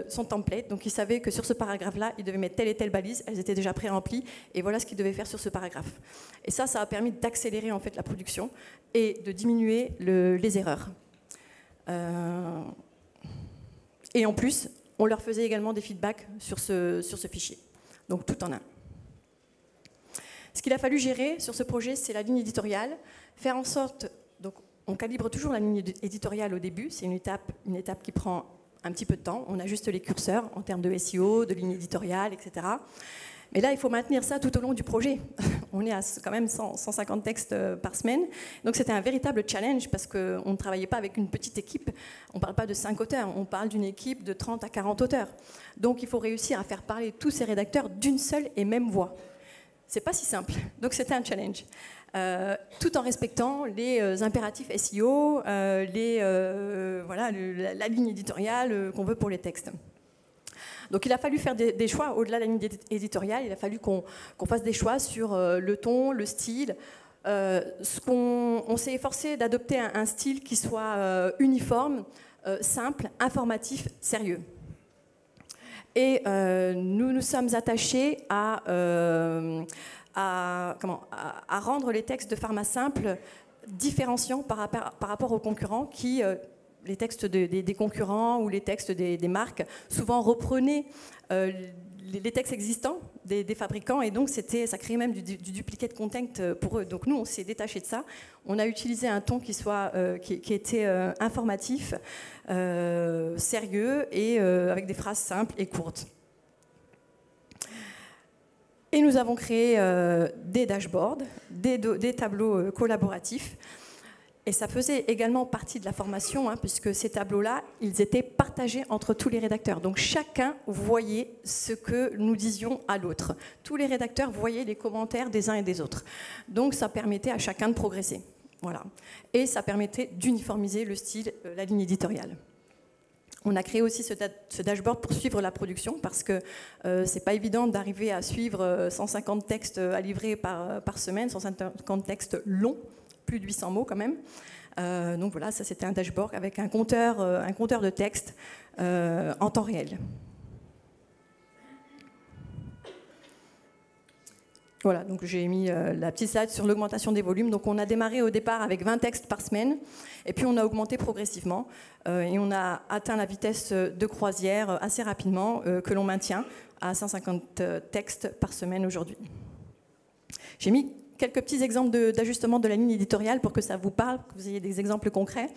son template. Donc il savait que sur ce paragraphe-là, il devait mettre telle et telle balise. Elles étaient déjà pré-remplies et voilà ce qu'il devait faire sur ce paragraphe. Et ça a permis d'accélérer en fait la production et de diminuer les erreurs. Et en plus, on leur faisait également des feedbacks sur ce fichier. Donc tout en un. Ce qu'il a fallu gérer sur ce projet, c'est la ligne éditoriale, faire en sorte, donc on calibre toujours la ligne éditoriale au début, c'est une étape qui prend un petit peu de temps, on ajuste les curseurs en termes de SEO, de ligne éditoriale, etc. Mais là, il faut maintenir ça tout au long du projet. On est à quand même 150 textes par semaine. Donc c'était un véritable challenge parce qu'on ne travaillait pas avec une petite équipe. On ne parle pas de 5 auteurs, on parle d'une équipe de 30 à 40 auteurs. Donc il faut réussir à faire parler tous ces rédacteurs d'une seule et même voix. C'est pas si simple. Donc c'était un challenge. Tout en respectant les impératifs SEO, la ligne éditoriale qu'on veut pour les textes. Donc il a fallu faire des choix au-delà de la ligne éditoriale. Il a fallu qu'on fasse des choix sur le ton, le style. On s'est efforcé d'adopter un style qui soit uniforme, simple, informatif, sérieux. Et nous nous sommes attachés à rendre les textes de Pharma Simple différenciants par rapport aux concurrents qui... les textes des concurrents ou les textes des marques souvent reprenaient les textes existants des fabricants et donc ça créait même du duplicate content pour eux. Donc nous, on s'est détaché de ça. On a utilisé un ton qui était informatif, sérieux et avec des phrases simples et courtes. Et nous avons créé des dashboards, des tableaux collaboratifs. Et ça faisait également partie de la formation, puisque ces tableaux-là, ils étaient partagés entre tous les rédacteurs. Donc chacun voyait ce que nous disions à l'autre. Tous les rédacteurs voyaient les commentaires des uns et des autres. Donc ça permettait à chacun de progresser. Voilà. Et ça permettait d'uniformiser le style, la ligne éditoriale. On a créé aussi ce dashboard pour suivre la production, parce que c'est pas évident d'arriver à suivre 150 textes à livrer par semaine, 150 textes longs, plus de 800 mots quand même. Donc voilà, ça c'était un dashboard avec un compteur de texte en temps réel. Voilà, donc j'ai mis la petite slide sur l'augmentation des volumes. Donc on a démarré au départ avec 20 textes par semaine, et puis on a augmenté progressivement, et on a atteint la vitesse de croisière assez rapidement, que l'on maintient à 150 textes par semaine aujourd'hui. J'ai mis quelques petits exemples d'ajustement de la ligne éditoriale pour que ça vous parle, que vous ayez des exemples concrets.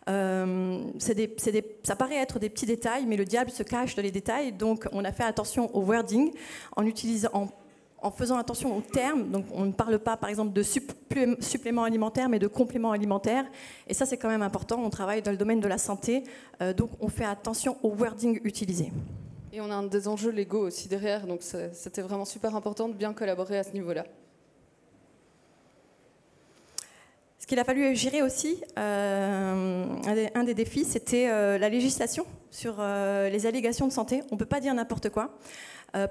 Ça paraît être des petits détails, mais le diable se cache dans les détails. Donc on a fait attention au wording en faisant attention aux termes. Donc on ne parle pas par exemple de suppléments alimentaires, mais de compléments alimentaires. Et ça c'est quand même important, on travaille dans le domaine de la santé, donc on fait attention au wording utilisé.
Et on a des enjeux légaux aussi derrière, donc c'était vraiment super important de bien collaborer à ce niveau-là.
Ce qu'il a fallu gérer aussi, un des défis, c'était la législation sur les allégations de santé. On ne peut pas dire n'importe quoi.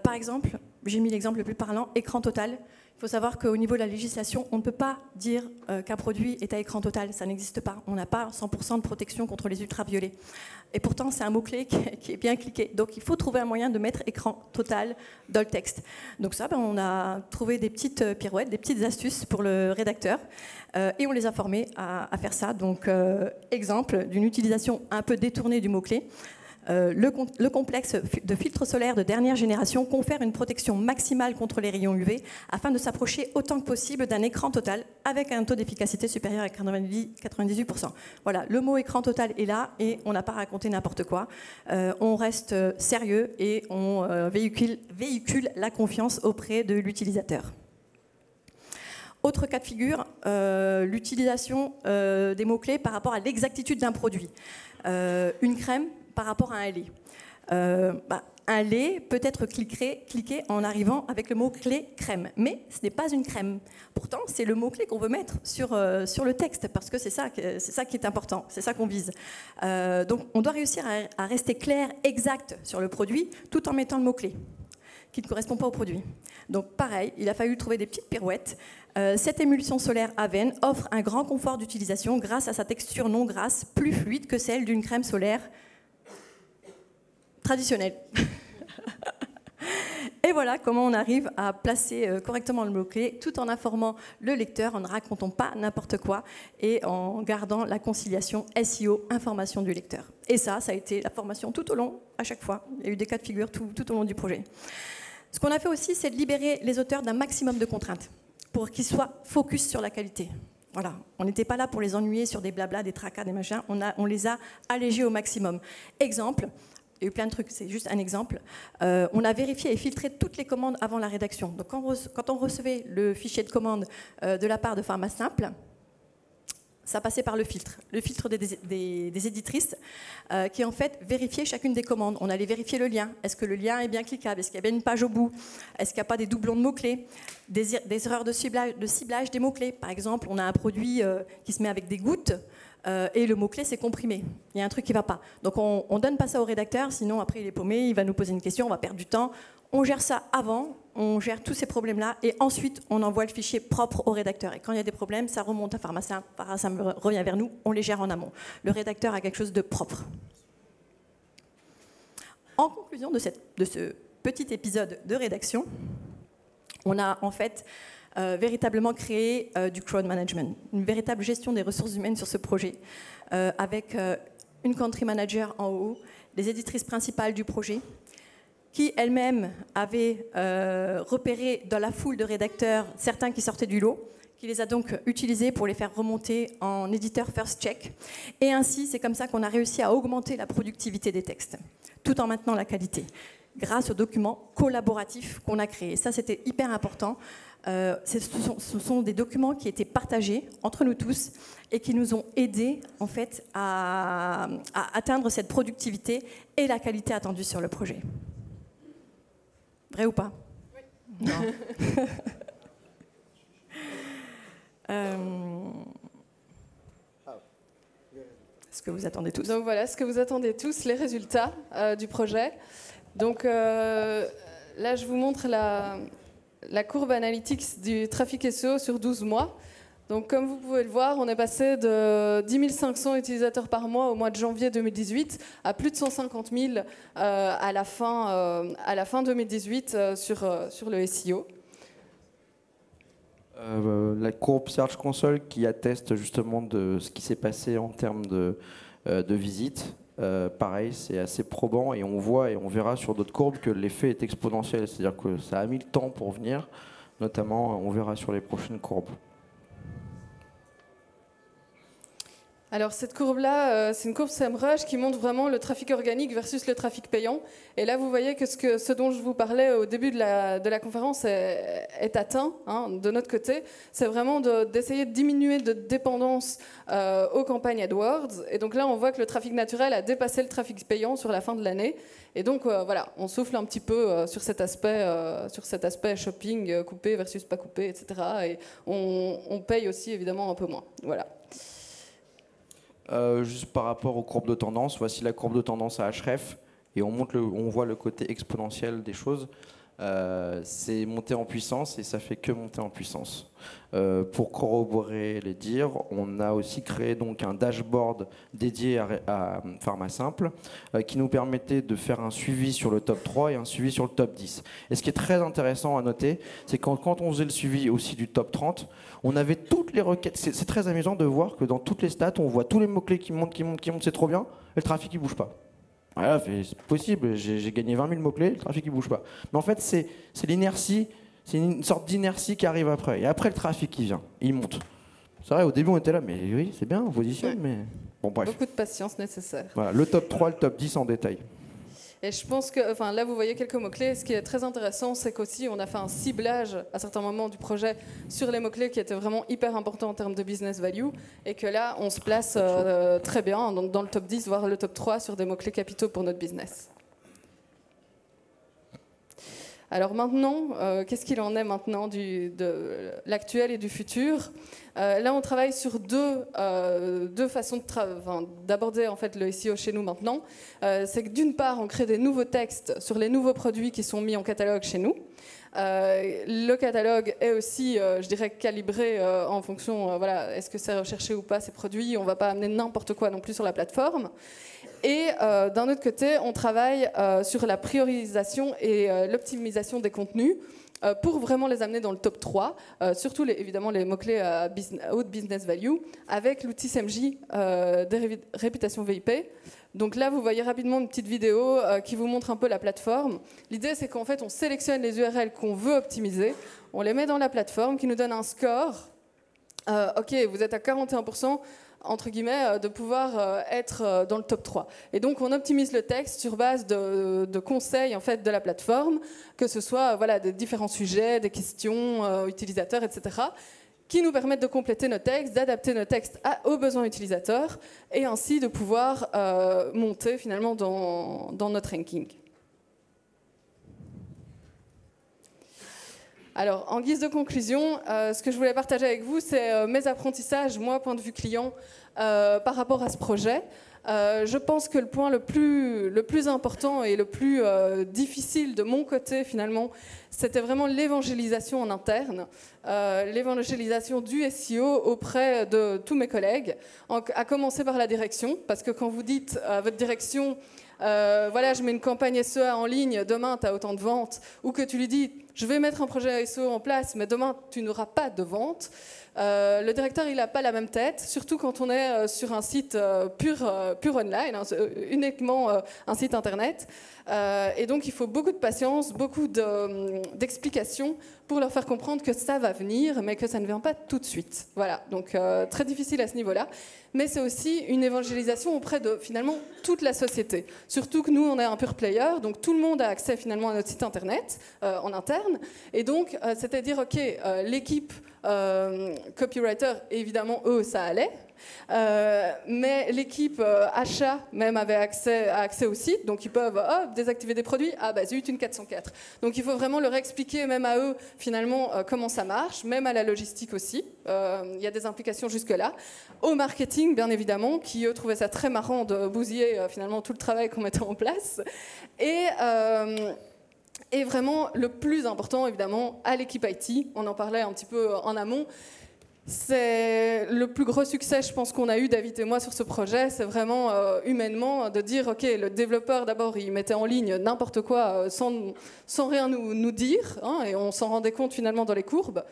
Par exemple, j'ai mis l'exemple le plus parlant, écran total. Il faut savoir qu'au niveau de la législation, on ne peut pas dire qu'un produit est à écran total. Ça n'existe pas. On n'a pas 100% de protection contre les ultraviolets. Et pourtant, c'est un mot-clé qui est bien cliqué. Donc, il faut trouver un moyen de mettre écran total dans le texte. Donc ça, on a trouvé des petites pirouettes, des petites astuces pour le rédacteur. Et on les a formés à faire ça. Donc, exemple d'une utilisation un peu détournée du mot-clé. Le complexe de filtre solaire de dernière génération confère une protection maximale contre les rayons UV afin de s'approcher autant que possible d'un écran total avec un taux d'efficacité supérieur à 98%. Voilà, le mot écran total est là et on n'a pas raconté n'importe quoi. On reste sérieux et on véhicule la confiance auprès de l'utilisateur. Autre cas de figure, l'utilisation des mots-clés par rapport à l'exactitude d'un produit. Une crème par rapport à un lait. Un lait peut être cliqué en arrivant avec le mot-clé crème, mais ce n'est pas une crème. Pourtant, c'est le mot-clé qu'on veut mettre sur le texte, parce que c'est ça qui est important, c'est ça qu'on vise. Donc on doit réussir à rester clair, exact sur le produit, tout en mettant le mot-clé qui ne correspond pas au produit. Donc pareil, il a fallu trouver des petites pirouettes. Cette émulsion solaire Aven offre un grand confort d'utilisation grâce à sa texture non grasse, plus fluide que celle d'une crème solaire traditionnelle. Et voilà comment on arrive à placer correctement le mot-clé tout en informant le lecteur, en ne racontant pas n'importe quoi et en gardant la conciliation SEO, information du lecteur. Et ça a été la formation tout au long, à chaque fois. Il y a eu des cas de figure tout au long du projet. Ce qu'on a fait aussi, c'est de libérer les auteurs d'un maximum de contraintes pour qu'ils soient focus sur la qualité. Voilà, on n'était pas là pour les ennuyer sur des blablas, des tracas, des machins, on les a allégés au maximum. Exemple, Il y a eu plein de trucs, c'est juste un exemple. On a vérifié et filtré toutes les commandes avant la rédaction. Donc quand on recevait le fichier de commande de la part de PharmaSimple, ça passait par le filtre des éditrices qui en fait vérifiaient chacune des commandes. On allait vérifier le lien. Est-ce que le lien est bien cliquable? Est-ce qu'il y a bien une page au bout? Est-ce qu'il n'y a pas des doublons de mots-clés? Des erreurs de ciblage des mots-clés. Par exemple, on a un produit qui se met avec des gouttes et le mot-clé c'est comprimé. Il y a un truc qui ne va pas. Donc on ne donne pas ça au rédacteur, sinon après il est paumé, il va nous poser une question, on va perdre du temps. On gère ça avant, on gère tous ces problèmes-là et ensuite on envoie le fichier propre au rédacteur. Et quand il y a des problèmes, ça remonte à PharmaSimple revient vers nous, on les gère en amont. Le rédacteur a quelque chose de propre. En conclusion de ce petit épisode de rédaction, on a en fait véritablement créé du crowd management, une véritable gestion des ressources humaines sur ce projet, avec une country manager en haut, les éditrices principales du projet, qui elles-mêmes avaient repéré dans la foule de rédacteurs certains qui sortaient du lot, qui les a donc utilisés pour les faire remonter en éditeur first check. Et ainsi, c'est comme ça qu'on a réussi à augmenter la productivité des textes, tout en maintenant la qualité, grâce aux documents collaboratifs qu'on a créés. Ça, c'était hyper important. Ce sont des documents qui étaient partagés entre nous tous et qui nous ont aidés en fait, à atteindre cette productivité et la qualité attendue sur le projet. Vrai ou pas? Oui. Non. Ce que vous attendez tous.
Donc voilà, ce que vous attendez tous, les résultats du projet. Donc là, je vous montre la courbe analytics du trafic SEO sur 12 mois. Donc comme vous pouvez le voir, on est passé de 10 500 utilisateurs par mois au mois de janvier 2018 à plus de 150 000 à la fin 2018 sur le SEO.
La courbe Search Console qui atteste justement de ce qui s'est passé en termes de visites. Pareil, c'est assez probant et on voit et on verra sur d'autres courbes que l'effet est exponentiel. C'est-à-dire que ça a mis le temps pour venir, notamment on verra sur les prochaines courbes.
Alors cette courbe-là, c'est une courbe SEMrush qui montre vraiment le trafic organique versus le trafic payant. Et là, vous voyez que ce dont je vous parlais au début de la conférence est atteint hein, de notre côté. C'est vraiment d'essayer de diminuer de dépendance aux campagnes AdWords. Et donc là, on voit que le trafic naturel a dépassé le trafic payant sur la fin de l'année. Et donc voilà, on souffle un petit peu sur cet aspect shopping coupé versus pas coupé, etc. Et on paye aussi évidemment un peu moins. Voilà.
Juste par rapport aux courbes de tendance, voici la courbe de tendance à Href et on voit le côté exponentiel des choses. C'est monté en puissance et ça fait que monter en puissance. Pour corroborer les dires, on a aussi créé donc un dashboard dédié à PharmaSimple qui nous permettait de faire un suivi sur le top 3 et un suivi sur le top 10. Et ce qui est très intéressant à noter, c'est que quand on faisait le suivi aussi du top 30, on avait toutes les requêtes. C'est très amusant de voir que dans toutes les stats, on voit tous les mots-clés qui montent, c'est trop bien, et le trafic il bouge pas. Voilà, c'est possible, j'ai gagné 20 000 mots-clés, le trafic il bouge pas. Mais en fait, c'est l'inertie, c'est une sorte d'inertie qui arrive après. Et après, le trafic qui vient, il monte. C'est vrai, au début, on était là, mais oui, c'est bien, on positionne, mais... Bon, bref.
Beaucoup de patience nécessaire.
Voilà, le top 3, le top 10 en détail.
Et je pense que, enfin là vous voyez quelques mots-clés, ce qui est très intéressant c'est qu'aussi on a fait un ciblage à certains moments du projet sur les mots-clés qui étaient vraiment hyper importants en termes de business value et que là on se place très bien donc dans le top 10 voire le top 3 sur des mots-clés capitaux pour notre business. Alors maintenant, qu'est-ce qu'il en est maintenant de l'actuel et du futur? Là, on travaille sur deux façons d'aborder en fait le SEO chez nous maintenant. C'est que d'une part, on crée des nouveaux textes sur les nouveaux produits qui sont mis en catalogue chez nous. Le catalogue est aussi, je dirais, calibré en fonction, voilà, est-ce que c'est recherché ou pas ces produits? On ne va pas amener n'importe quoi non plus sur la plateforme. Et d'un autre côté, on travaille sur la priorisation et l'optimisation des contenus pour vraiment les amener dans le top 3, surtout évidemment les mots-clés à haute business value, avec l'outil SEMJ des réputations VIP. Donc là, vous voyez rapidement une petite vidéo qui vous montre un peu la plateforme. L'idée, c'est qu'en fait, on sélectionne les URL qu'on veut optimiser, on les met dans la plateforme qui nous donne un score. Ok, vous êtes à 41%. entre guillemets, de pouvoir être dans le top 3. Et donc, on optimise le texte sur base de conseils en fait, de la plateforme, que ce soit voilà, des différents sujets, des questions utilisateurs, etc., qui nous permettent de compléter nos textes, d'adapter nos textes aux besoins utilisateurs, et ainsi de pouvoir monter finalement dans notre ranking. Alors, en guise de conclusion, ce que je voulais partager avec vous, c'est mes apprentissages, moi, point de vue client, par rapport à ce projet. Je pense que le point le plus important et le plus difficile de mon côté, finalement, c'était vraiment l'évangélisation en interne, l'évangélisation du SEO auprès de tous mes collègues, à commencer par la direction, parce que quand vous dites à votre direction, voilà, je mets une campagne SEA en ligne, demain tu as autant de ventes, ou que tu lui dis, je vais mettre un projet SEO en place, mais demain tu n'auras pas de ventes. Le directeur, il n'a pas la même tête, surtout quand on est sur un site pur online, hein, uniquement un site internet. Et donc, il faut beaucoup de patience, beaucoup d'explications pour leur faire comprendre que ça va venir, mais que ça ne vient pas tout de suite. Voilà, donc très difficile à ce niveau-là. Mais c'est aussi une évangélisation auprès de, finalement, toute la société. Surtout que nous, on est un pure player, donc tout le monde a accès, finalement, à notre site internet, en interne. Et donc, c'est-à-dire, OK, l'équipe copywriter, évidemment, eux, ça allait. Mais l'équipe achat même avait accès au site, donc ils peuvent désactiver des produits. Ah bah zut, une 404. Donc il faut vraiment leur expliquer même à eux finalement comment ça marche, même à la logistique aussi. Il y a des implications jusque-là. Au marketing, bien évidemment, qui eux trouvaient ça très marrant de bousiller finalement tout le travail qu'on mettait en place. Et vraiment le plus important, évidemment, à l'équipe IT. On en parlait un petit peu en amont. C'est le plus gros succès, je pense, qu'on a eu, David et moi, sur ce projet. C'est vraiment humainement de dire, OK, le développeur, d'abord, il mettait en ligne n'importe quoi sans rien nous dire, hein, et on s'en rendait compte finalement dans les courbes.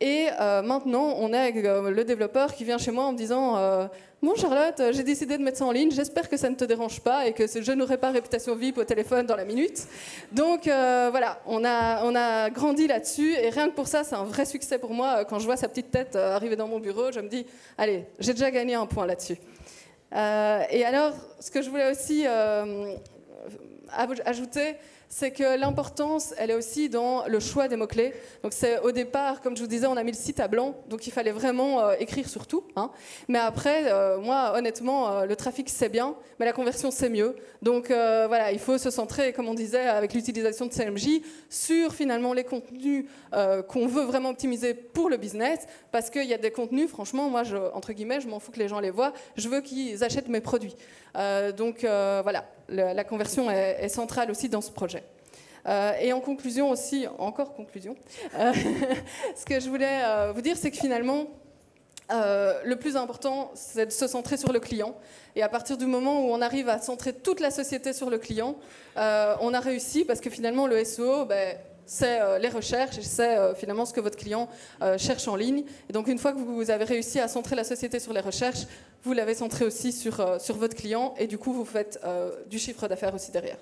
Et maintenant, on est avec le développeur qui vient chez moi en me disant bon Charlotte, j'ai décidé de mettre ça en ligne, j'espère que ça ne te dérange pas et que je n'aurai pas réputation VIP au téléphone dans la minute. Donc voilà, on a grandi là-dessus et rien que pour ça, c'est un vrai succès pour moi. Quand je vois sa petite tête arriver dans mon bureau, je me dis allez, j'ai déjà gagné un point là-dessus. Et alors, ce que je voulais aussi ajouter, c'est que l'importance, elle est aussi dans le choix des mots-clés. Donc c'est au départ, comme je vous disais, on a mis le site à blanc, donc il fallait vraiment écrire sur tout. Hein. Mais après, moi, honnêtement, le trafic, c'est bien, mais la conversion, c'est mieux. Donc voilà, il faut se centrer, comme on disait, avec l'utilisation de CMJ, sur finalement les contenus qu'on veut vraiment optimiser pour le business, parce qu'il y a des contenus, franchement, moi, entre guillemets, je m'en fous que les gens les voient, je veux qu'ils achètent mes produits. Donc voilà, la conversion est centrale aussi dans ce projet. Et en conclusion aussi, ce que je voulais vous dire, c'est que finalement, le plus important, c'est de se centrer sur le client. Et à partir du moment où on arrive à centrer toute la société sur le client, on a réussi parce que finalement, le SEO, c'est les recherches et c'est finalement ce que votre client cherche en ligne. Et donc, une fois que vous avez réussi à centrer la société sur les recherches, vous l'avez centré aussi sur votre client et du coup, vous faites du chiffre d'affaires aussi derrière.